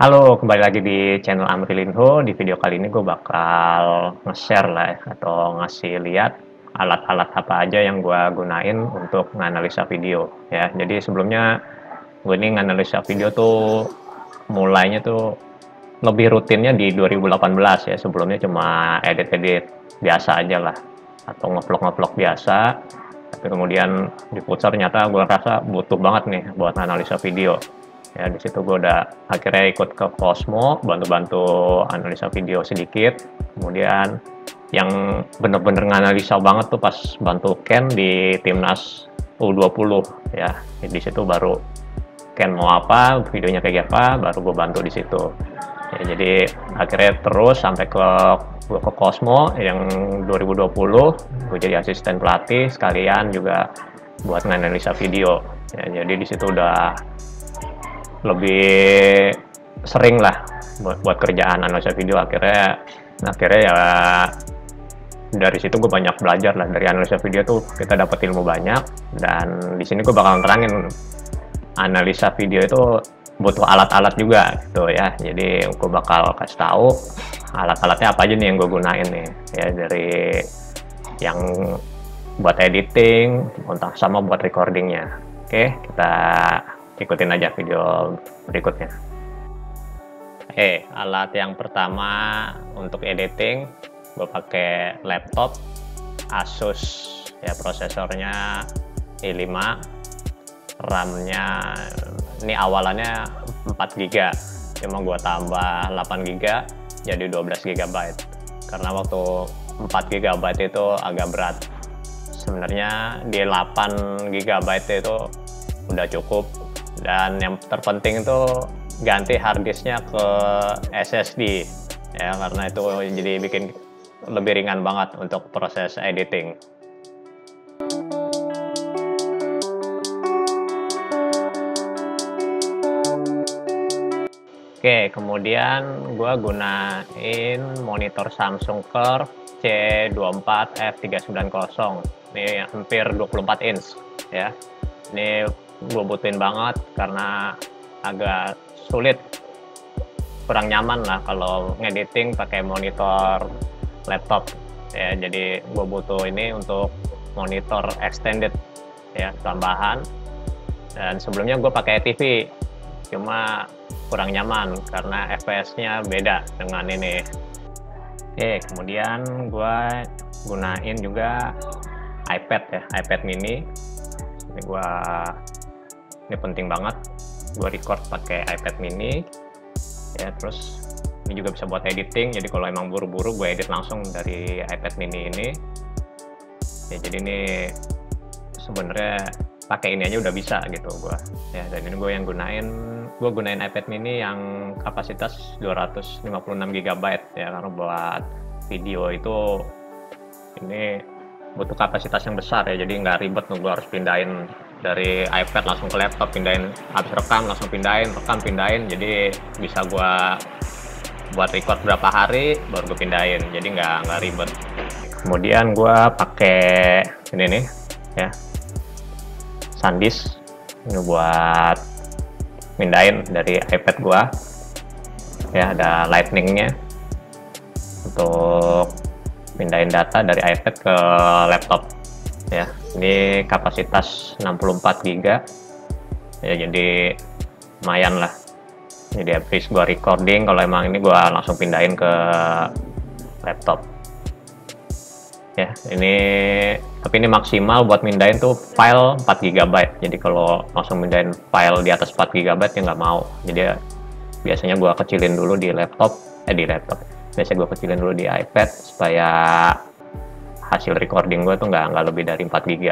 Halo, kembali lagi di channel Amri Linho. Di video kali ini gue bakal nge-share lah ya, atau ngasih lihat alat-alat apa aja yang gue gunain untuk menganalisa video ya. Jadi sebelumnya gue ini nganalisa video tuh mulainya tuh lebih rutinnya di 2018 ya. Sebelumnya cuma edit-edit biasa aja lah, atau ngevlog-ngevlog biasa. Tapi kemudian di Futsal ternyata gue rasa butuh banget nih buat analisa video. Ya di situ gue udah akhirnya ikut ke Cosmo, bantu-bantu analisa video sedikit. Kemudian yang bener-bener nganalisa banget tuh pas bantu Ken di timnas U20 ya. Di situ baru Ken mau apa, videonya kayak apa, baru gue bantu di situ. Ya, jadi akhirnya terus sampai ke Cosmo yang 2020, gue jadi asisten pelatih sekalian juga buat nganalisa video. Ya, jadi di situ udah lebih sering lah buat kerjaan analisa video. Akhirnya ya dari situ gue banyak belajar lah. Dari analisa video tuh kita dapat ilmu banyak, dan di sini gue bakal terangin analisa video itu butuh alat-alat juga gitu ya. Jadi gue bakal kasih tahu alat-alatnya apa aja nih yang gue gunain nih ya, dari yang buat editing sama buat recordingnya. Oke, kita ikutin aja video berikutnya. Alat yang pertama untuk editing, gue pakai laptop Asus ya, prosesornya i5, RAM-nya ini awalannya 4 GB, cuma gue tambah 8 GB jadi 12 GB, karena waktu 4 GB itu agak berat. Sebenarnya di 8 GB itu udah cukup. Dan yang terpenting itu ganti harddisknya ke SSD ya, karena itu jadi bikin lebih ringan banget untuk proses editing. Oke, kemudian gue gunain monitor Samsung Curve C24F390. Ini hampir 24 inch ya. Ini gue butuhin banget karena agak sulit, kurang nyaman lah kalau ngediting pakai monitor laptop ya. Jadi gue butuh ini untuk monitor extended ya, tambahan. Dan sebelumnya gue pakai TV, cuma kurang nyaman karena FPS-nya beda dengan ini. Kemudian gue gunain juga iPad ya, iPad mini. Ini penting banget, gue record pakai iPad mini ya. Terus ini juga bisa buat editing, jadi kalau emang buru-buru gue edit langsung dari iPad mini ini ya. Jadi ini sebenarnya pakai ini aja udah bisa gitu gue ya. Dan ini gue gunain iPad mini yang kapasitas 256 GB ya, karena buat video itu ini butuh kapasitas yang besar ya, jadi nggak ribet gue harus pindahin dari iPad langsung ke laptop, pindahin habis rekam langsung pindahin, jadi bisa gue buat record berapa hari baru gue pindahin, jadi nggak ribet. Kemudian gue pakai ini nih ya, SanDisk, ini buat pindahin dari iPad gue ya, ada lightning-nya untuk pindahin data dari iPad ke laptop ya. Ini kapasitas 64 GB ya, jadi lumayan lah. Jadi habis gua recording, kalau emang ini gua langsung pindahin ke laptop ya. Tapi ini maksimal buat mindahin tuh file 4 GB, jadi kalau langsung mindahin file di atas 4 GB ya nggak mau. Jadi biasanya gua kecilin dulu di laptop, biasanya gue kecilin dulu di iPad supaya hasil recording gue tuh nggak lebih dari 4 GB.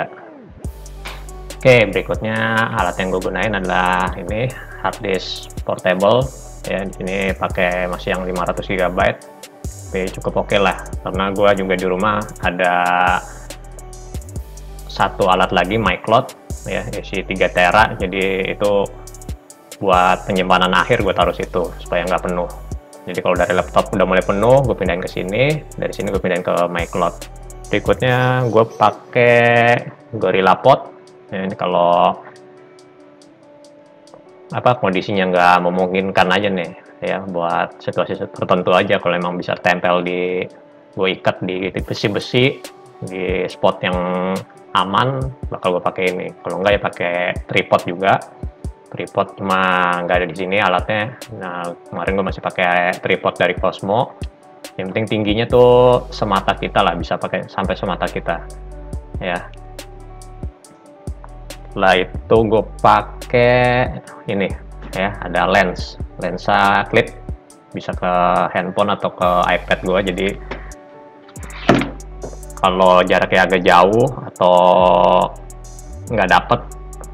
Berikutnya alat yang gue gunain adalah ini harddisk portable ya. Di sini pakai masih yang 500 GB, tapi cukup oke lah, karena gue juga di rumah ada satu alat lagi MyCloud ya, isi 3 tera, jadi itu buat penyimpanan akhir gue taruh situ supaya nggak penuh. Jadi kalau dari laptop udah mulai penuh, gue pindahin ke sini, dari sini gue pindahin ke MyCloud. Berikutnya gue pakai GorillaPod ya, ini kalau kondisinya nggak memungkinkan aja nih ya, buat situasi tertentu aja. Kalau emang bisa tempel gue ikat di besi-besi di spot yang aman, bakal gue pakai ini. Kalau enggak ya pakai tripod juga. Tripod cuma nggak ada di sini alatnya. Nah, kemarin gue masih pakai tripod dari Cosmo. Yang penting tingginya tuh semata kita lah, bisa pakai sampai semata kita ya. Setelah itu gue pakai ini ya, ada lensa clip, bisa ke handphone atau ke iPad gue. Jadi kalau jaraknya agak jauh atau nggak dapet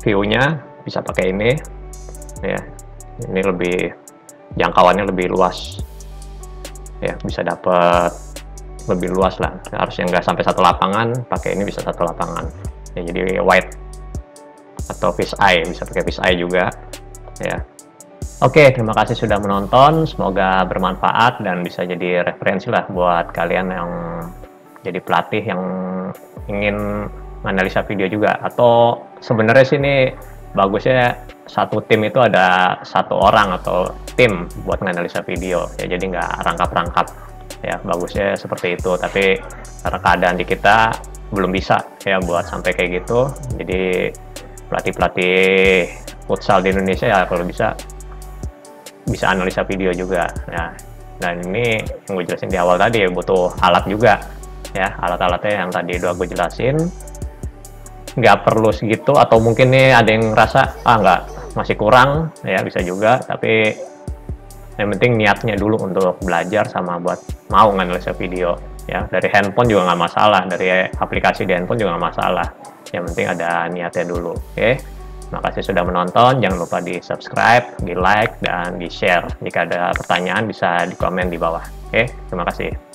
view-nya, bisa pakai ini ya. Ini lebih jangkauannya lebih luas ya, bisa dapet lebih luas lah. Harusnya nggak sampai satu lapangan, pakai ini bisa satu lapangan ya. Jadi wide atau fish eye, bisa pakai fish eye juga ya. Oke, terima kasih sudah menonton, semoga bermanfaat dan bisa jadi referensi lah buat kalian yang jadi pelatih yang ingin menganalisa video juga. Atau sebenarnya sih ini bagusnya satu tim itu ada satu orang atau tim buat menganalisa video ya, jadi nggak rangkap-rangkap ya. Bagusnya seperti itu, tapi karena keadaan di kita belum bisa ya buat sampai kayak gitu. Jadi pelatih futsal di Indonesia ya kalau bisa analisa video juga ya. Dan ini yang gue jelasin di awal tadi ya, butuh alat juga ya. Alat-alatnya yang tadi udah gue jelasin, nggak perlu segitu, atau mungkin nih ada yang ngerasa nggak, masih kurang ya, bisa juga. Tapi yang penting niatnya dulu untuk belajar sama buat mau nganalisa video ya. Dari handphone juga nggak masalah, dari aplikasi di handphone juga nggak masalah, yang penting ada niatnya dulu. Oke, terima kasih sudah menonton, jangan lupa di subscribe, di like, dan di share. Jika ada pertanyaan bisa di komen di bawah. Oke, terima kasih.